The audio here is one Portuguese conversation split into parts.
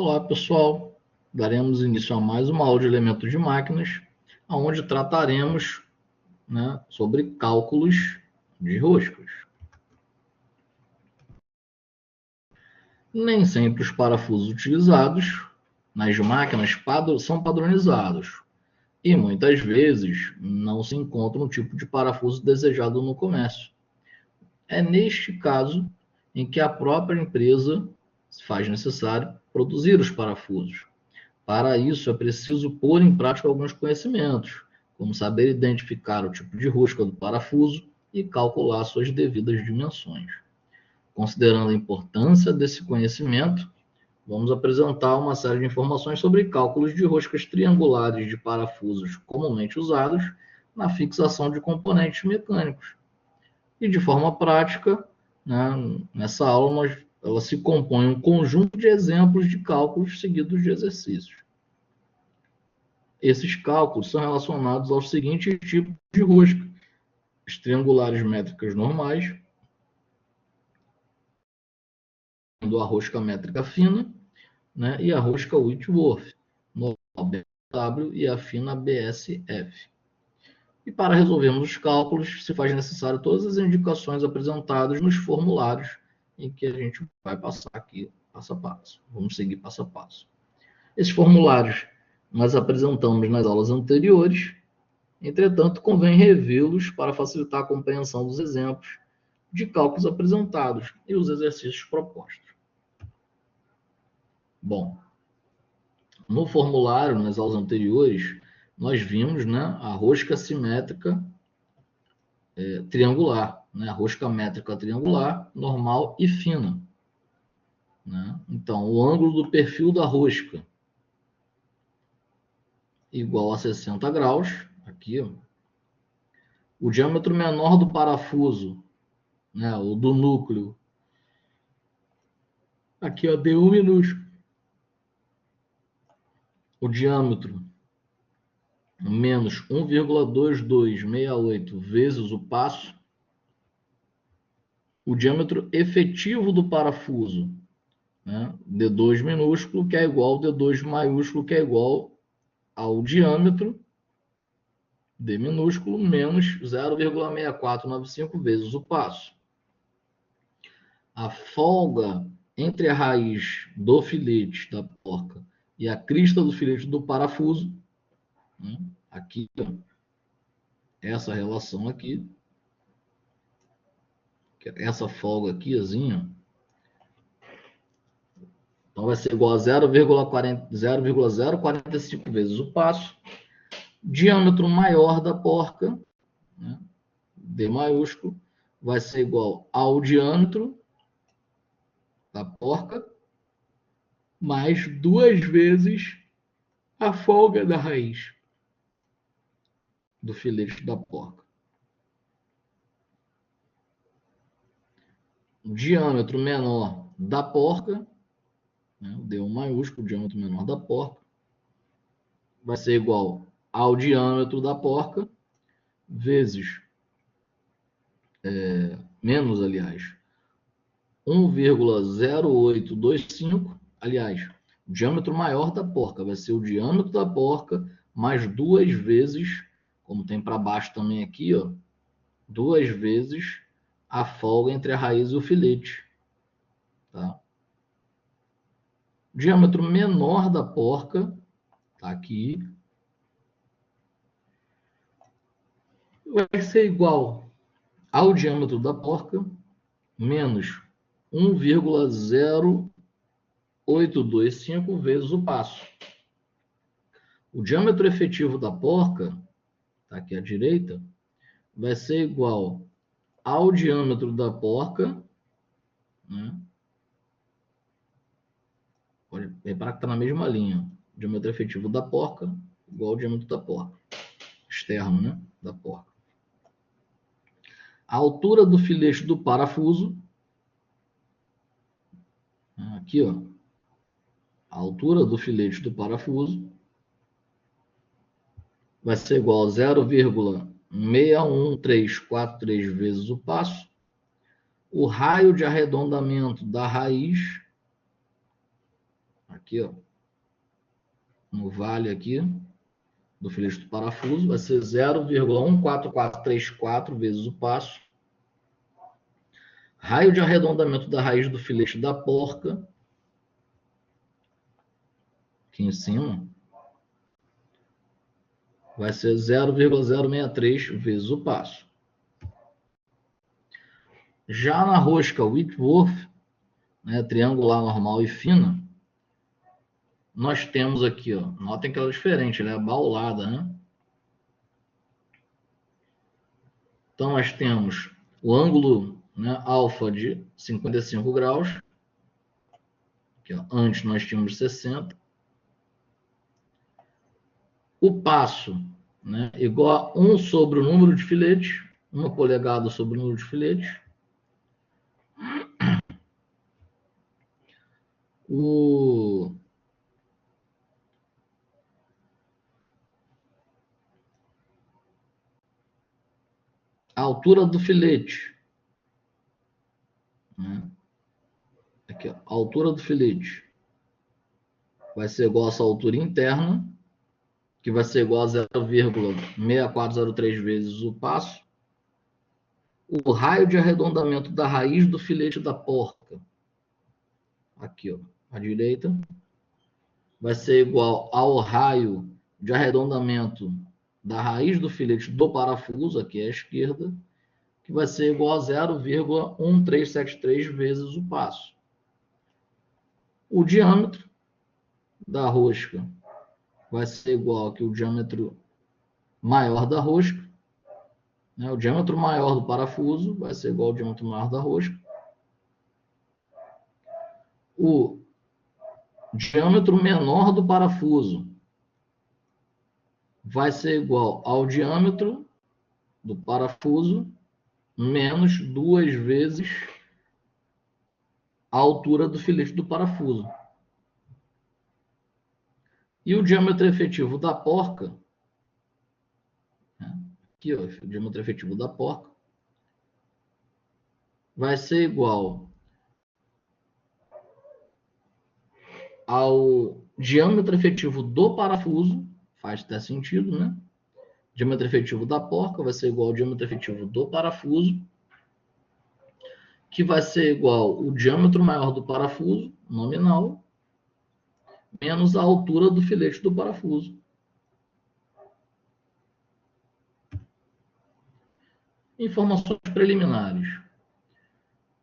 Olá, pessoal. Daremos início a mais uma aula de elementos de máquinas, onde trataremos, sobre cálculos de roscas. Nem sempre os parafusos utilizados nas máquinas são padronizados e muitas vezes não se encontra um tipo de parafuso desejado no comércio. É neste caso em que a própria empresa faz necessário produzir os parafusos. Para isso, é preciso pôr em prática alguns conhecimentos, como saber identificar o tipo de rosca do parafuso e calcular suas devidas dimensões. Considerando a importância desse conhecimento, vamos apresentar uma série de informações sobre cálculos de roscas triangulares de parafusos comumente usados na fixação de componentes mecânicos. E de forma prática, nessa aula, ela se compõe um conjunto de exemplos de cálculos seguidos de exercícios. Esses cálculos são relacionados aos seguintes tipos de rosca: as triangulares métricas normais, a rosca métrica fina, e a rosca Whitworth, normal BW e a fina BSF. E para resolvermos os cálculos, se faz necessário todas as indicações apresentadas nos formulários em que a gente vai passar aqui passo a passo. Vamos seguir passo a passo. Esses formulários nós apresentamos nas aulas anteriores, entretanto, convém revê-los para facilitar a compreensão dos exemplos de cálculos apresentados e os exercícios propostos. Bom, no formulário, nas aulas anteriores, nós vimos a rosca simétrica triangular, a rosca métrica triangular, normal e fina. Então, o ângulo do perfil da rosca igual a 60 graus, aqui, ó. O diâmetro menor do parafuso, o do núcleo, aqui, ó, D1 minúsculo. O diâmetro menos 1,2268 vezes o passo. O diâmetro efetivo do parafuso, D2 minúsculo, que é igual ao D2 maiúsculo, que é igual ao diâmetro, D minúsculo, menos 0,6495 vezes o passo. A folga entre a raiz do filete da porca e a crista do filete do parafuso, aqui, essa relação aqui, essa folga aqui, então vai ser igual a 0,045 vezes o passo. Diâmetro maior da porca, D maiúsculo, vai ser igual ao diâmetro da porca mais 2 vezes a folga da raiz do filete da porca. O diâmetro menor da porca, D1 maiúsculo, o diâmetro menor da porca, vai ser igual ao diâmetro da porca vezes, menos, aliás, 1,0825, aliás, o diâmetro maior da porca vai ser o diâmetro da porca mais 2 vezes, como tem para baixo também aqui, ó, 2 vezes a folga entre a raiz e o filete. Tá? O diâmetro menor da porca, tá aqui, vai ser igual ao diâmetro da porca menos 1,0825 vezes o passo. O diâmetro efetivo da porca, tá aqui à direita, vai ser igual ao diâmetro da porca, pode reparar que está na mesma linha. O diâmetro efetivo da porca igual ao diâmetro da porca, externo, da porca. A altura do filete do parafuso, aqui, ó, a altura do filete do parafuso vai ser igual a 0,61343 vezes o passo. O raio de arredondamento da raiz, aqui, ó, no vale aqui do filete do parafuso, vai ser 0,14434 vezes o passo. Raio de arredondamento da raiz do filete da porca, aqui em cima, vai ser 0,063 vezes o passo. Já na rosca Whitworth, né, triangular, normal e fina, nós temos aqui, ó, notem que ela é diferente, ela é abaulada, né? Então, nós temos o ângulo, né, alfa de 55 graus. Aqui, ó, antes nós tínhamos 60. O passo, né, igual a 1 sobre o número de filetes, 1 polegada sobre o número de filetes. A altura do filete, né? Aqui, ó, a altura do filete vai ser igual a essa altura interna, que vai ser igual a 0,6403 vezes o passo. O raio de arredondamento da raiz do filete da porca, aqui, ó, à direita, vai ser igual ao raio de arredondamento da raiz do filete do parafuso, aqui à esquerda, que vai ser igual a 0,1373 vezes o passo. O diâmetro da rosca vai ser igual que o diâmetro maior da rosca, né? O diâmetro maior do parafuso vai ser igual ao diâmetro maior da rosca. O diâmetro menor do parafuso vai ser igual ao diâmetro do parafuso menos 2 vezes a altura do filete do parafuso. E o diâmetro efetivo da porca, né? Aqui, ó, o diâmetro efetivo da porca vai ser igual ao diâmetro efetivo do parafuso, faz até sentido, né? O diâmetro efetivo da porca vai ser igual ao diâmetro efetivo do parafuso, que vai ser igual ao diâmetro maior do parafuso, nominal, menos a altura do filete do parafuso. Informações preliminares.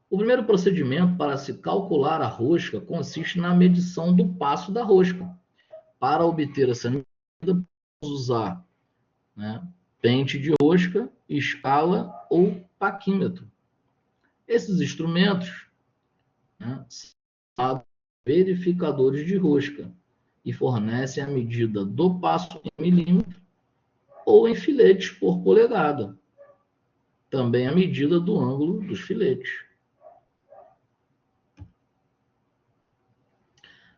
O primeiro procedimento para se calcular a rosca consiste na medição do passo da rosca. Para obter essa medida, podemos usar, né, pente de rosca, escala ou paquímetro. Esses instrumentos, né, são verificadores de rosca e fornecem a medida do passo em milímetro ou em filetes por polegada. Também a medida do ângulo dos filetes.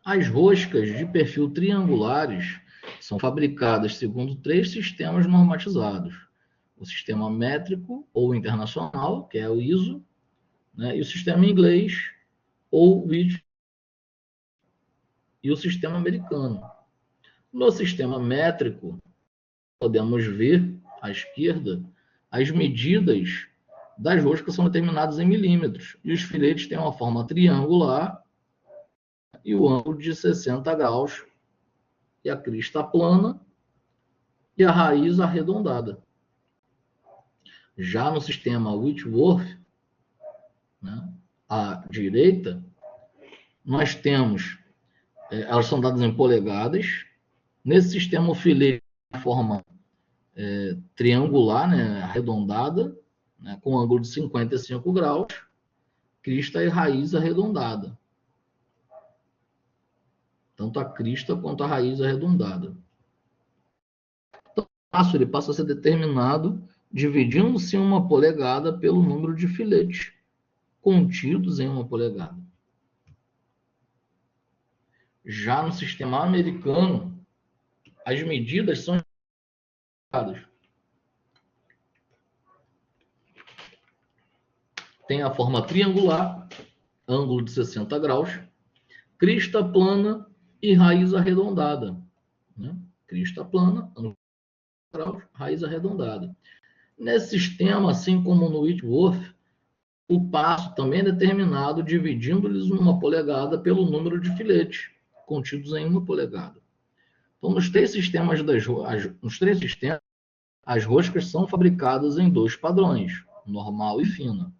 As roscas de perfil triangulares são fabricadas segundo 3 sistemas normatizados. O sistema métrico ou internacional, que é o ISO, né, e o sistema inglês, ou WIT, e o sistema americano. No sistema métrico, podemos ver à esquerda, as medidas das roscas são determinadas em milímetros, e os filetes têm uma forma triangular e o ângulo de 60 graus, e a crista plana e a raiz arredondada. Já no sistema Whitworth, né, à direita, nós temos, elas são dadas em polegadas. Nesse sistema, o filete tem forma triangular, né, arredondada, né, com ângulo de 55 graus, crista e raiz arredondada. Tanto a crista quanto a raiz arredondada. Então, o passo ele passa a ser determinado dividindo-se em uma polegada pelo número de filetes contidos em uma polegada. Já no sistema americano, as medidas são tem a forma triangular, ângulo de 60 graus, crista plana e raiz arredondada, né? Crista plana, ângulo central, raiz arredondada. Nesse sistema, assim como no Whitworth, o passo também é determinado dividindo-lhes uma polegada pelo número de filetes contidos em uma polegada. Então, nos três sistemas, as roscas são fabricadas em dois padrões, normal e fina.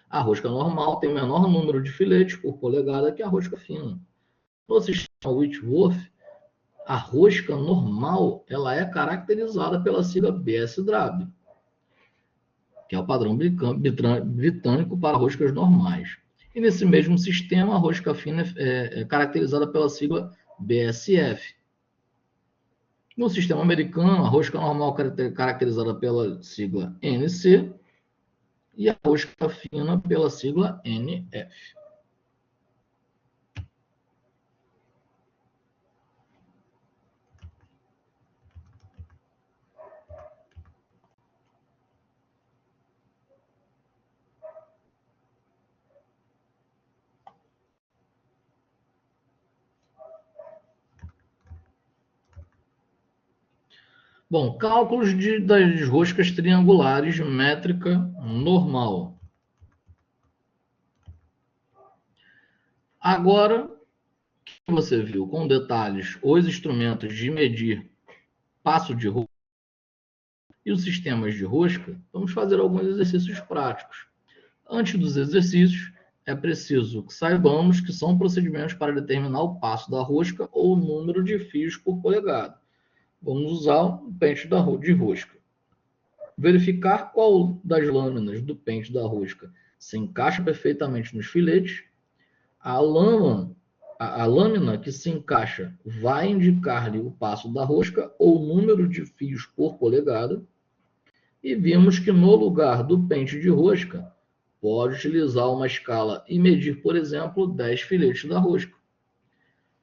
A rosca normal tem o menor número de filetes por polegada que a rosca fina. No sistema Whitworth, a rosca normal ela é caracterizada pela sigla BS-DRAB, que é o padrão britânico para roscas normais. E nesse mesmo sistema, a rosca fina é caracterizada pela sigla BSF. No sistema americano, a rosca normal é caracterizada pela sigla NC e a rosca fina pela sigla NF. Bom, cálculos das roscas triangulares métrica normal. Agora que você viu com detalhes os instrumentos de medir passo de rosca e os sistemas de rosca, vamos fazer alguns exercícios práticos. Antes dos exercícios, é preciso que saibamos que são procedimentos para determinar o passo da rosca ou o número de fios por polegada. Vamos usar o pente de rosca. Verificar qual das lâminas do pente da rosca se encaixa perfeitamente nos filetes. A lâmina que se encaixa vai indicar-lhe o passo da rosca ou o número de fios por polegada. E vimos que no lugar do pente de rosca, pode utilizar uma escala e medir, por exemplo, 10 filetes da rosca.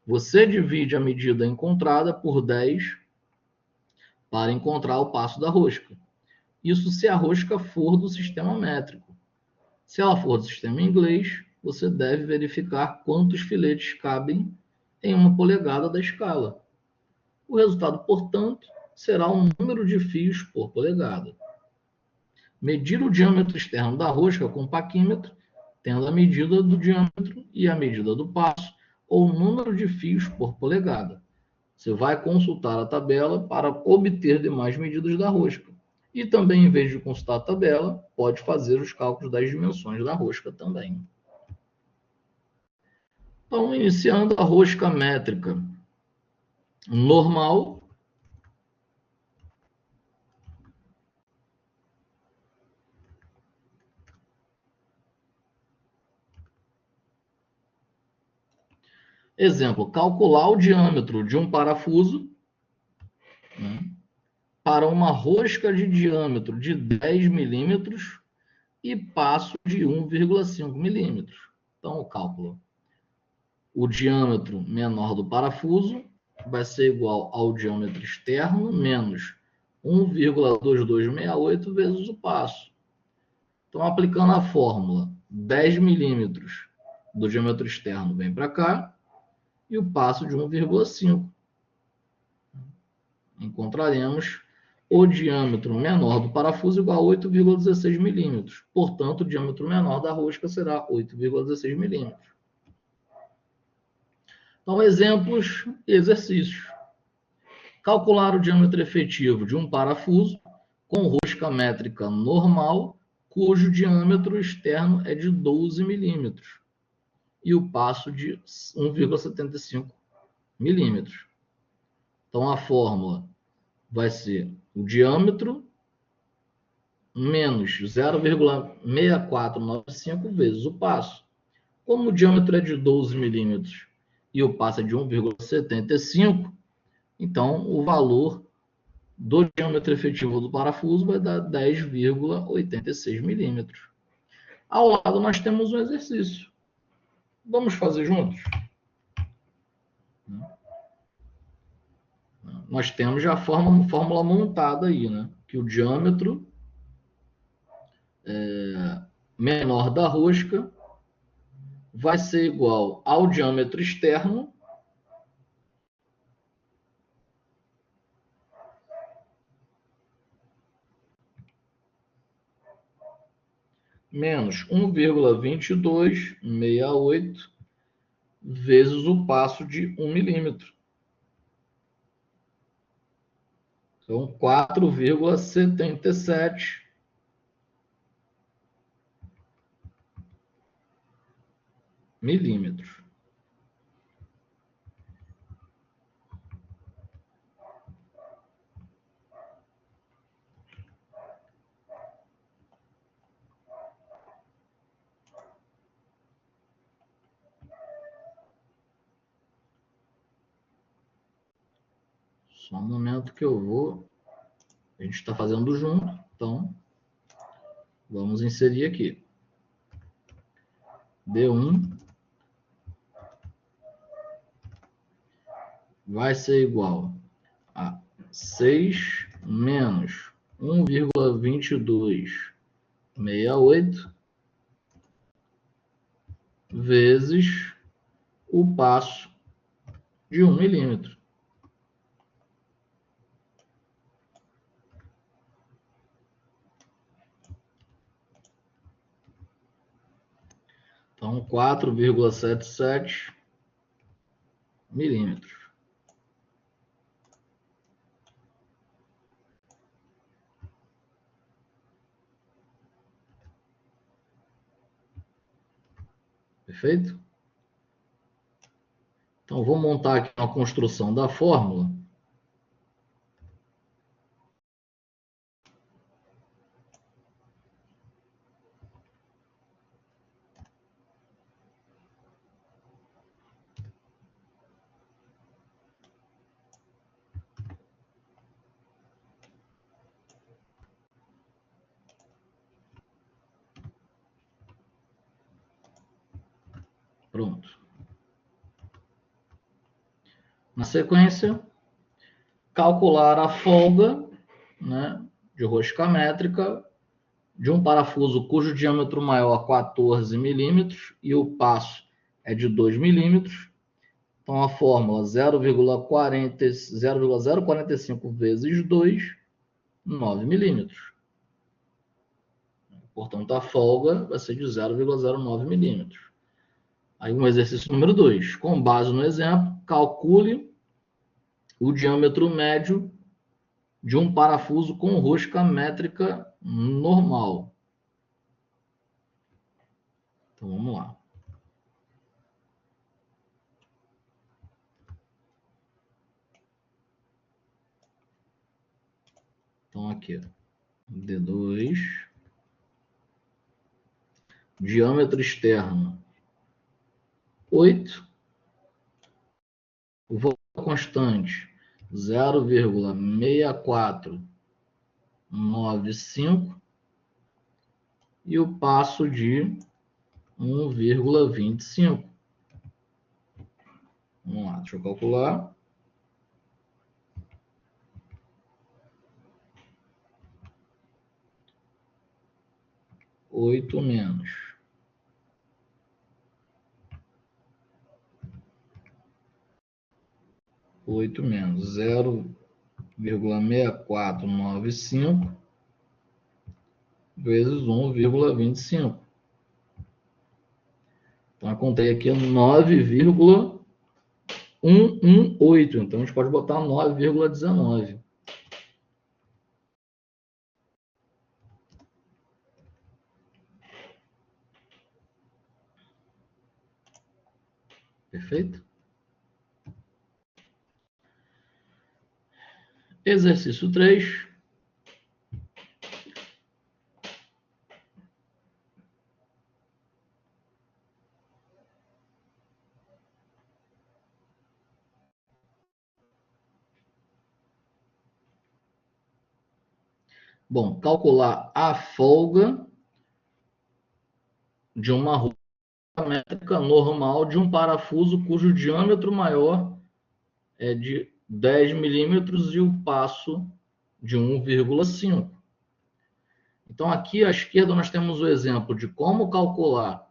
Você divide a medida encontrada por 10 para encontrar o passo da rosca. Isso se a rosca for do sistema métrico. Se ela for do sistema inglês, você deve verificar quantos filetes cabem em uma polegada da escala. O resultado, portanto, será o número de fios por polegada. Medir o diâmetro externo da rosca com paquímetro, tendo a medida do diâmetro e a medida do passo, ou o número de fios por polegada. Você vai consultar a tabela para obter demais medidas da rosca. E também, em vez de consultar a tabela, pode fazer os cálculos das dimensões da rosca também. Então, iniciando a rosca métrica normal. Exemplo, calcular o diâmetro de um parafuso, né, para uma rosca de diâmetro de 10 milímetros e passo de 1,5 milímetros. Então, o cálculo. O diâmetro menor do parafuso vai ser igual ao diâmetro externo menos 1,2268 vezes o passo. Então, aplicando a fórmula, 10 milímetros do diâmetro externo vem para cá e o passo de 1,5. Encontraremos o diâmetro menor do parafuso igual a 8,16 milímetros. Portanto, o diâmetro menor da rosca será 8,16 milímetros. Então, exemplos e exercícios. Calcular o diâmetro efetivo de um parafuso com rosca métrica normal, cujo diâmetro externo é de 12 milímetros e o passo de 1,75 milímetros. Então, a fórmula vai ser o diâmetro menos 0,6495 vezes o passo. Como o diâmetro é de 12 milímetros e o passo é de 1,75, então o valor do diâmetro efetivo do parafuso vai dar 10,86 milímetros. Ao lado nós temos um exercício. Vamos fazer juntos? Nós temos já a fórmula montada aí, né? Que o diâmetro menor da rosca vai ser igual ao diâmetro externo menos 1,2268 vezes o passo de 1 milímetro. Então, 4,77 milímetros. Só um momento que eu vou. A gente está fazendo junto, então vamos inserir aqui. D1 vai ser igual a 6 menos 1,2268 vezes o passo de 1 milímetro. Então, 4,77 milímetros. Perfeito? Então, vou montar aqui uma construção da fórmula. Pronto. Na sequência, calcular a folga, né, de rosca métrica de um parafuso cujo diâmetro maior é 14 milímetros e o passo é de 2 milímetros. Então, a fórmula 0,045 vezes 2, 9 milímetros. Portanto, a folga vai ser de 0,09 milímetros. Aí, um exercício número 2. Com base no exemplo, calcule o diâmetro médio de um parafuso com rosca métrica normal. Então, vamos lá. Então, aqui, D2, diâmetro externo 8, o valor constante 0,6495 e o passo de 1,25. Vamos lá, deixa eu calcular. 8 menos 0,6495 vezes 1,25. Então, eu contei aqui 9,118. Então, a gente pode botar 9,19. Perfeito? Exercício 3. Bom, calcular a folga de uma rosca métrica normal de um parafuso cujo diâmetro maior é de 10 milímetros e o passo de 1,5. Então, aqui à esquerda nós temos o exemplo de como calcular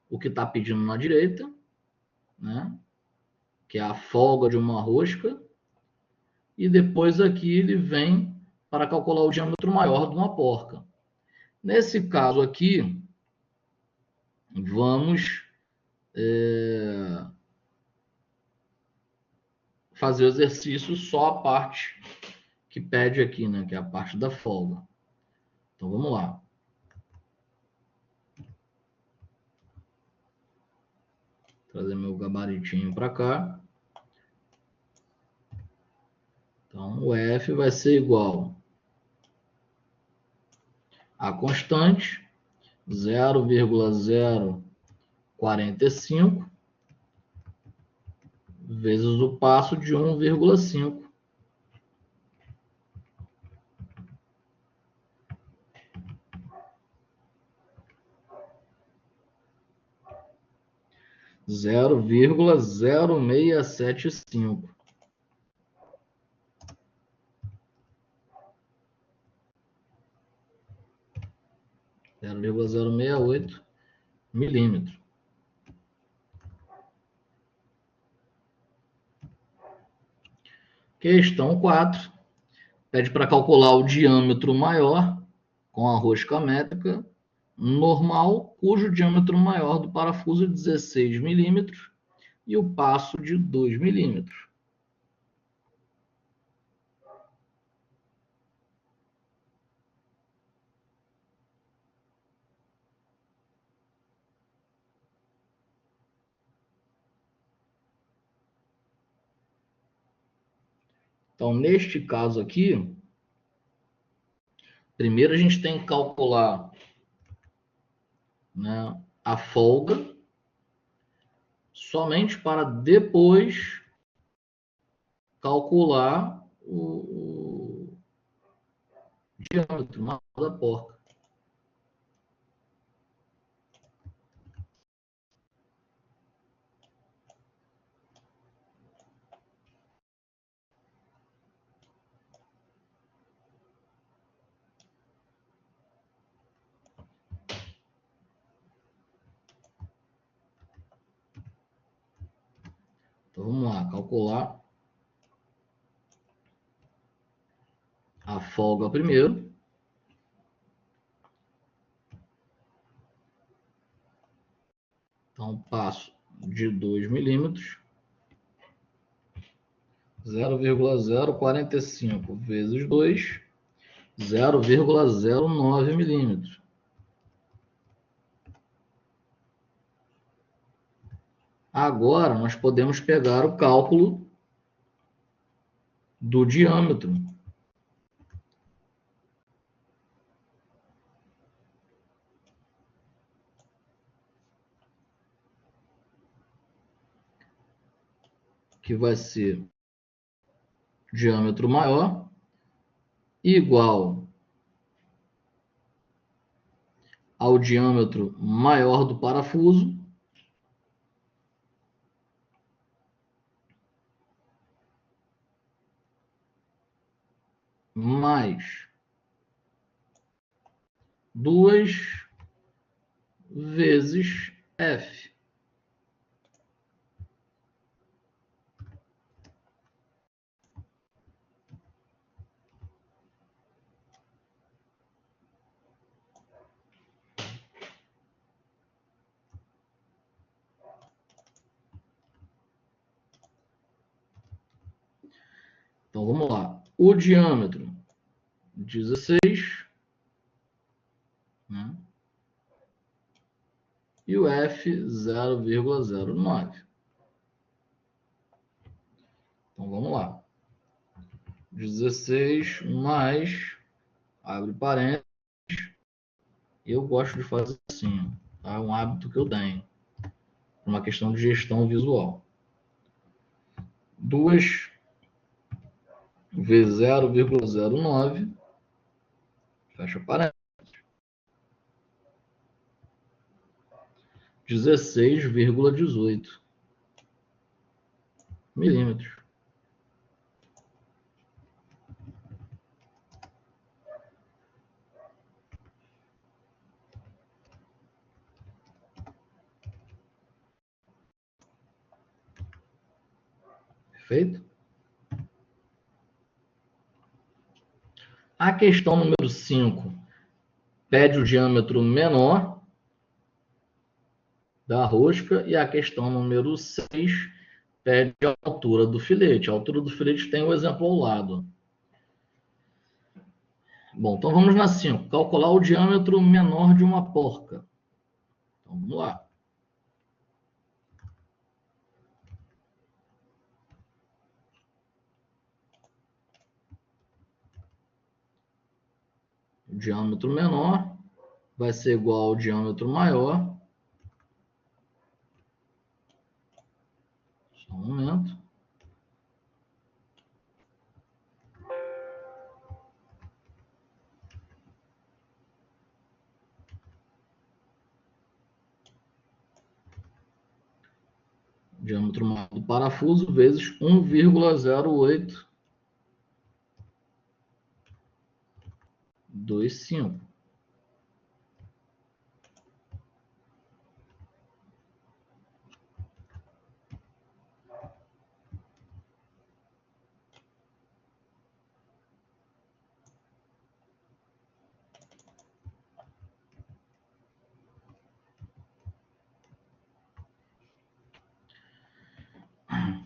o que está pedindo na direita, né? Que é a folga de uma rosca. E depois aqui ele vem para calcular o diâmetro maior de uma porca. Nesse caso aqui, vamos fazer o exercício só a parte que pede aqui, né? Que é a parte da folga. Então, vamos lá. Trazer meu gabaritinho para cá. Então, o F vai ser igual a constante 0,045 vezes o passo de 1,5. Zero vírgula 0675. Zero vírgula 068 milímetros. Questão 4. Pede para calcular o diâmetro maior com a rosca métrica normal, cujo diâmetro maior do parafuso é 16 milímetros e o passo de 2 milímetros. Então, neste caso aqui, primeiro a gente tem que calcular, né, a folga, somente para depois calcular o diâmetro maior da porca. Então, vamos lá, calcular a folga primeiro. Então, passo de 2 milímetros, 0,045 vezes 2, 0,09 milímetros. Agora, nós podemos pegar o cálculo do diâmetro. Que vai ser diâmetro maior igual ao diâmetro maior do parafuso mais 2 vezes F. Então, vamos lá. O diâmetro, 16, né? E o F, 0,09. Então, vamos lá. 16 mais, abre parênteses, eu gosto de fazer assim, tá? É um hábito que eu tenho, uma questão de gestão visual. 2 vezes 0,09, fecha parênteses, 16,18 milímetros. Perfeito? A questão número 5 pede o diâmetro menor da rosca, e a questão número 6 pede a altura do filete. A altura do filete tem o exemplo ao lado. Bom, então vamos na 5. Calcular o diâmetro menor de uma porca. Então, vamos lá. O diâmetro menor vai ser igual ao diâmetro maior. Só um momento. Diâmetro maior do parafuso vezes 1,0825.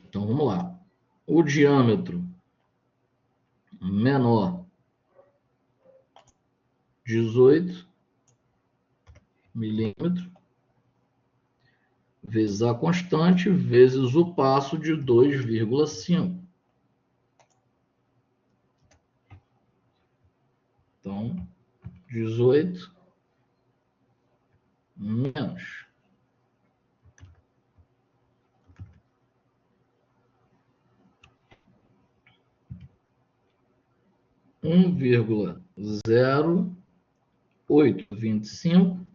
Então, vamos lá. O diâmetro menor, 18 milímetros, vezes a constante, vezes o passo de 2,5. Então, 18 menos 1,0825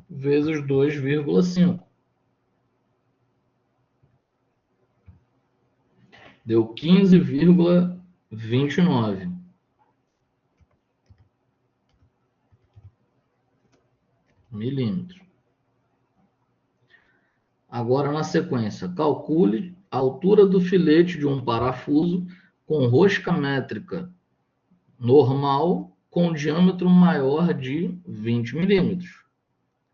vezes 2,5. Deu 15,29 milímetros. Agora, na sequência, calcule a altura do filete de um parafuso com rosca métrica normal com diâmetro maior de 20 milímetros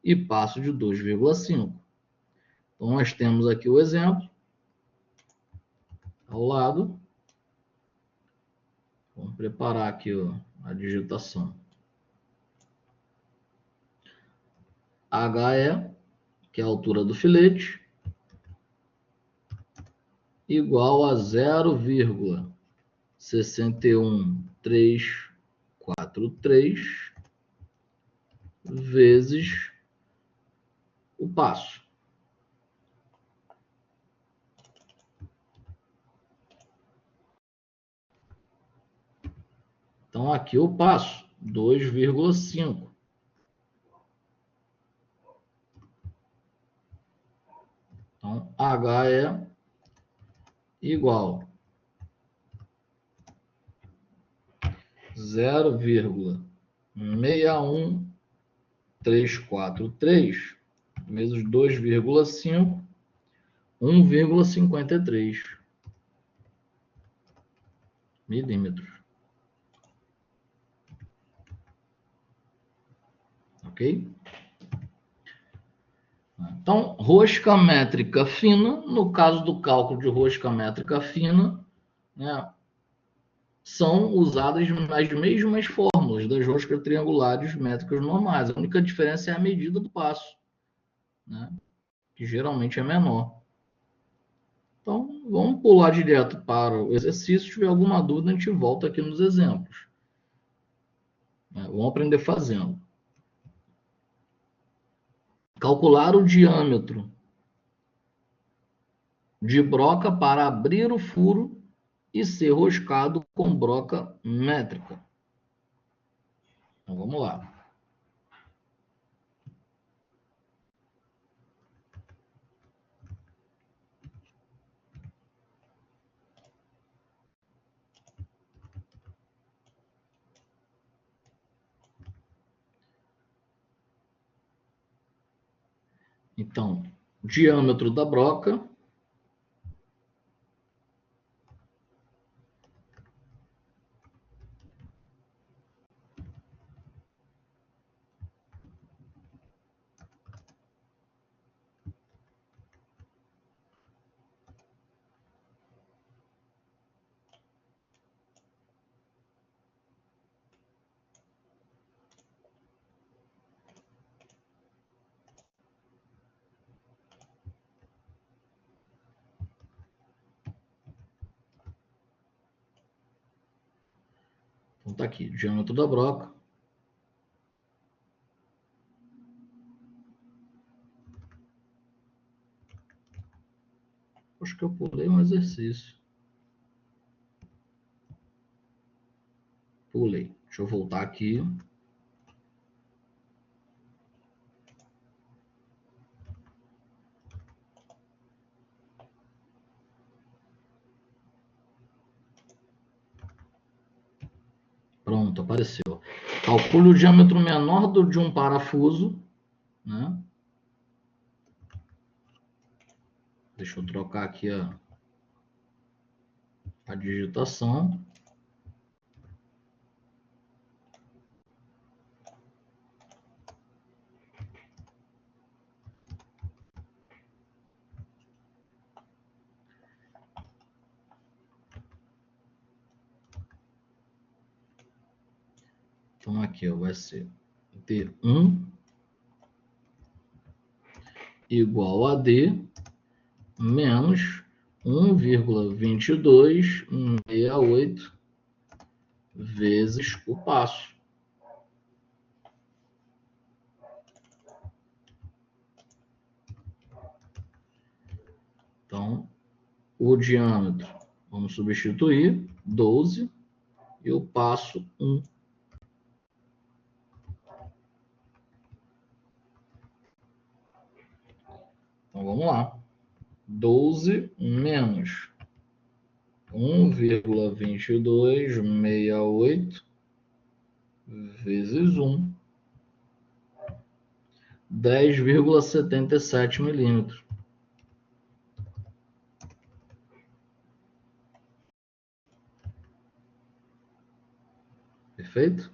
e passo de 2,5. Então, nós temos aqui o exemplo ao lado. Vamos preparar aqui a digitação. HE, que é a altura do filete, igual a 0,61343 vezes o passo. Então, aqui o passo, 2,5. Então, H é igual a 0,61343 vezes 2,5, 1,53 milímetros. Ok? Então, rosca métrica fina, no caso do cálculo de rosca métrica fina, né, são usadas as mesmas fórmulas das roscas triangulares métricas normais. A única diferença é a medida do passo, né, que geralmente é menor. Então, vamos pular direto para o exercício. Se tiver alguma dúvida, a gente volta aqui nos exemplos. Vamos aprender fazendo. Calcular o diâmetro de broca para abrir o furo e ser roscado com broca métrica. Então, vamos lá. Então, diâmetro da broca Então tá aqui, diâmetro da broca. Acho que eu pulei um exercício. Pulei. Deixa eu voltar aqui. Pronto, apareceu. Calcule o diâmetro menor de um parafuso, né? Deixa eu trocar aqui a digitação. Então aqui ó, vai ser D1 igual a D menos 1,2268 vezes o passo. Então, o diâmetro, vamos substituir, 12, e o passo, 1. Então, vamos lá. 12 menos 1,2268 vezes 1. 10,77 milímetros. Perfeito?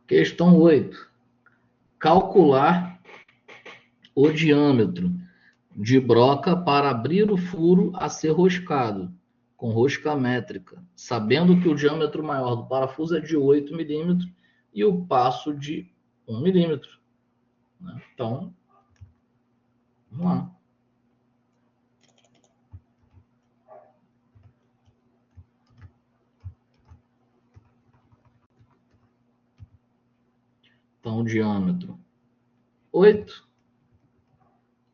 Questão 8. Calcular o diâmetro de broca para abrir o furo a ser roscado, com rosca métrica, sabendo que o diâmetro maior do parafuso é de 8 milímetros e o passo de 1 milímetro. Então, vamos lá. Então, o diâmetro 8,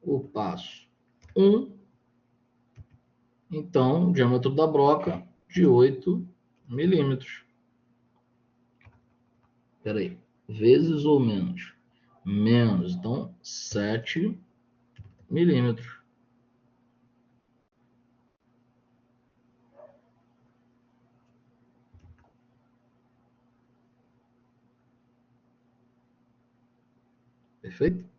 o passo 1. Então, o diâmetro da broca de 8 milímetros. Espera aí. Vezes ou menos? Menos. Então, 7 milímetros. Perfeito?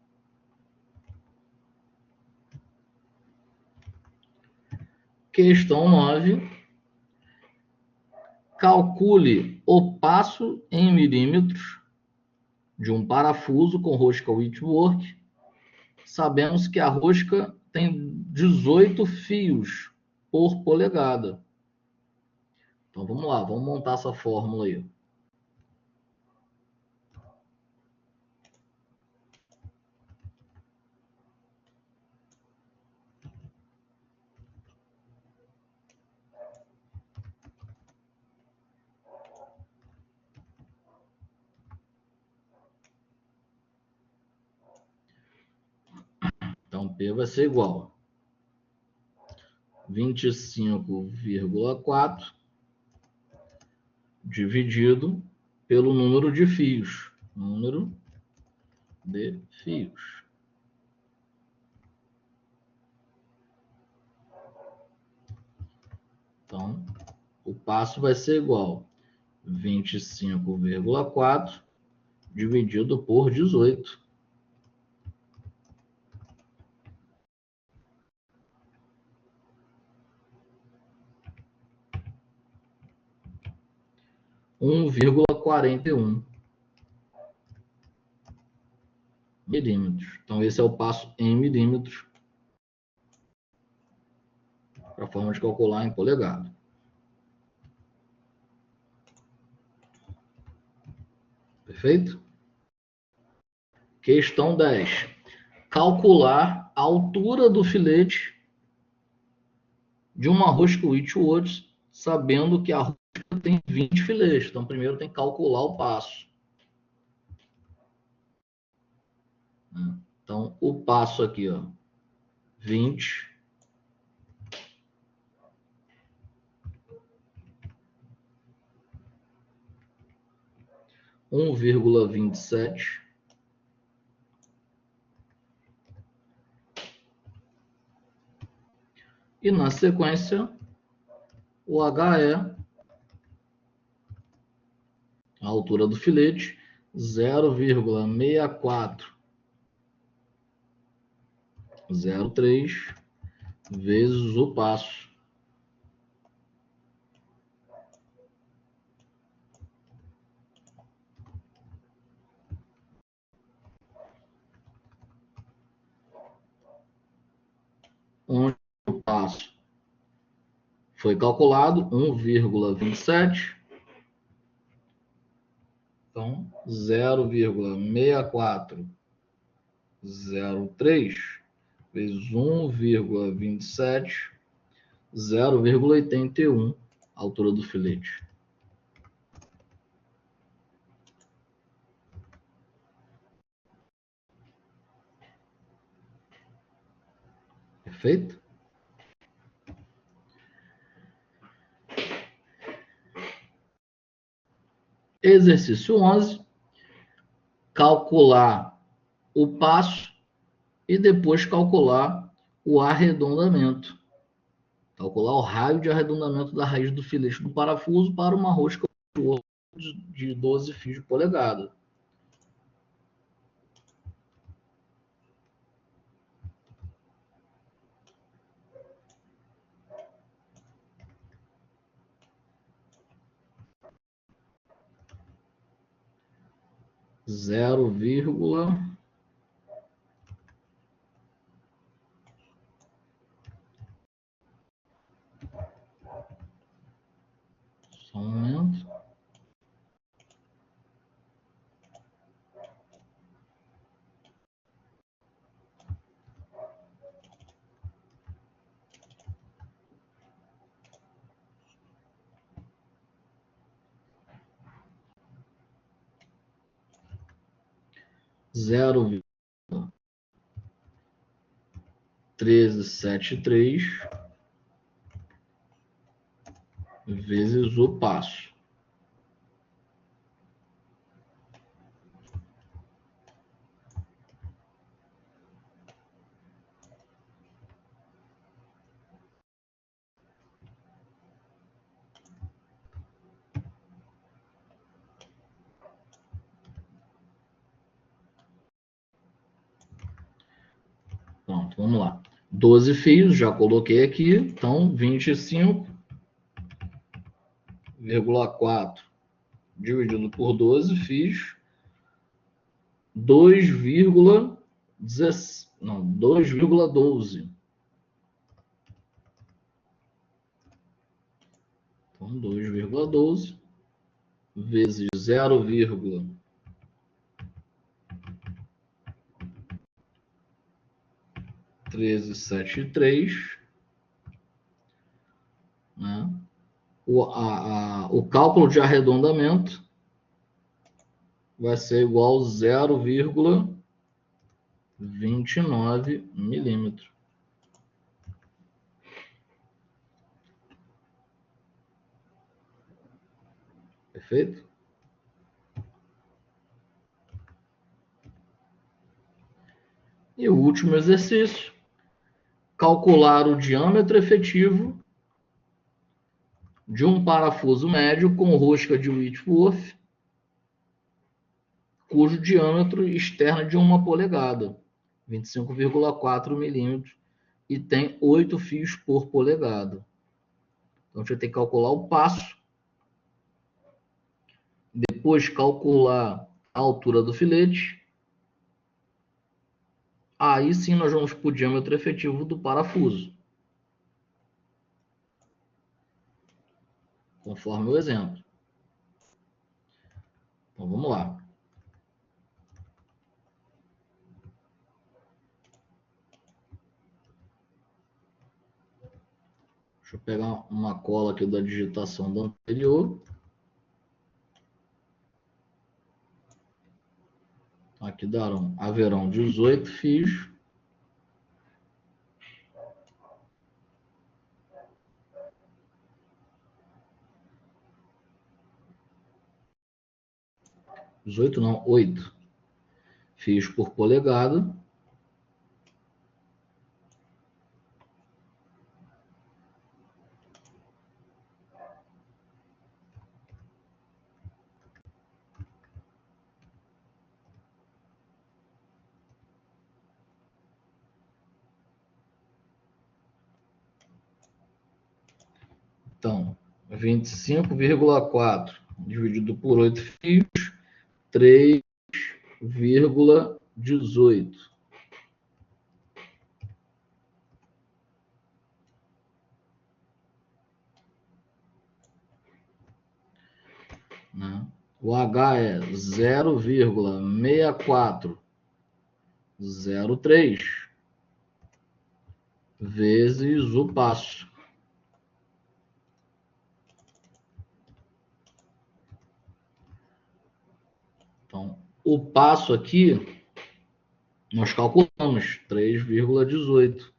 Questão 9. Calcule o passo em milímetros de um parafuso com rosca Whitworth. Sabemos que a rosca tem 18 fios por polegada. Então vamos lá, vamos montar essa fórmula aí. Então P vai ser igual a 25,4 dividido pelo número de fios. Número de fios. Então, o passo vai ser igual a 25,4 dividido por 18. Um 1,41 milímetros. Então, esse é o passo em milímetros para a forma de calcular em polegada. Perfeito? Questão 10. Calcular a altura do filete de uma rosca Whitworth, sabendo que a rosca tem 20 filetes, então primeiro tem que calcular o passo. Então, o passo aqui, ó, 20. Um vírgula 27. E na sequência, o HE, a altura do filete, 0,6403 vezes o passo. Onde o passo foi calculado 1,27. Então, 0,6403 vezes 1,27, 0,81 a altura do filete. Perfeito? Exercício 11. Calcular o passo e depois calcular o arredondamento. Calcular o raio de arredondamento da raiz do filete do parafuso para uma rosca de 12 fios de polegada. Zero vírgula só um momento. Zero vírgula 1373 vezes o passo. Pronto, vamos lá. 12 fios, já coloquei aqui, então 25,4 dividido por 12 fios, 2,12. Então, 2,12 vezes 0,1373, né? O cálculo de arredondamento vai ser igual a 0,29 milímetros. Perfeito? E o último exercício, calcular o diâmetro efetivo de um parafuso médio com rosca de Whitworth, cujo diâmetro externo é de 1 polegada, 25,4 milímetros, e tem 8 fios por polegada. Então, a gente vai ter que calcular o passo, depois calcular a altura do filete. Aí sim nós vamos para o diâmetro efetivo do parafuso, conforme o exemplo. Então vamos lá. Deixa eu pegar uma cola aqui da digitação do anterior. Aqui haverão 18 fios. Dezoito não, 8 fios por polegada. Então, 25,4 dividido por 8 fios, 3,18. Né? O H é 0,6403 vezes o passo. Então, o passo aqui, nós calculamos 3,18.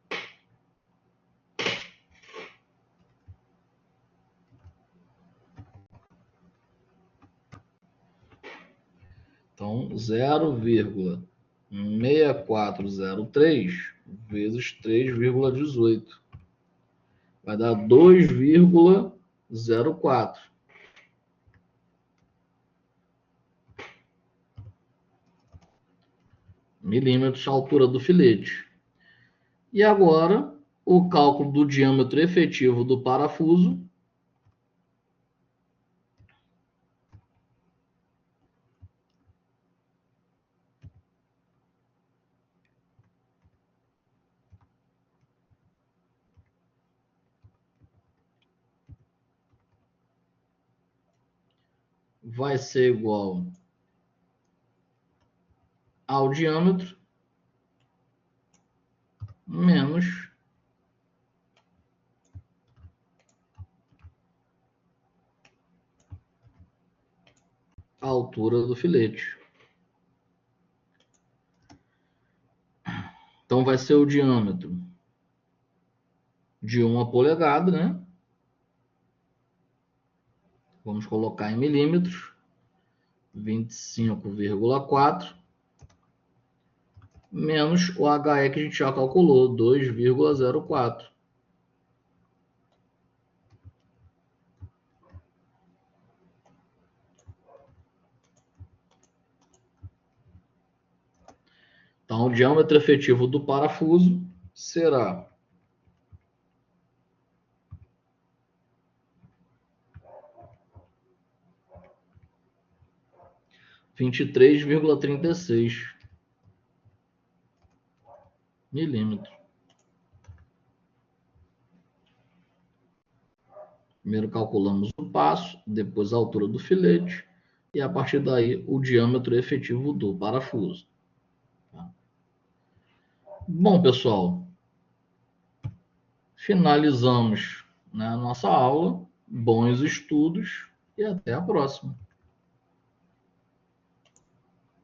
Então, 0,6403 vezes 3,18 vai dar 2,04. Milímetros a altura do filete. E agora, o cálculo do diâmetro efetivo do parafuso. Vai ser igual ao diâmetro menos a altura do filete. Então, vai ser o diâmetro de 1 polegada, né? Vamos colocar em milímetros. 25,4 menos o HE que a gente já calculou, 2,04. Então, o diâmetro efetivo do parafuso será 23,36 milímetros. Primeiro calculamos o passo, depois a altura do filete e a partir daí o diâmetro efetivo do parafuso. Bom, pessoal, finalizamos, né, a nossa aula. Bons estudos e até a próxima.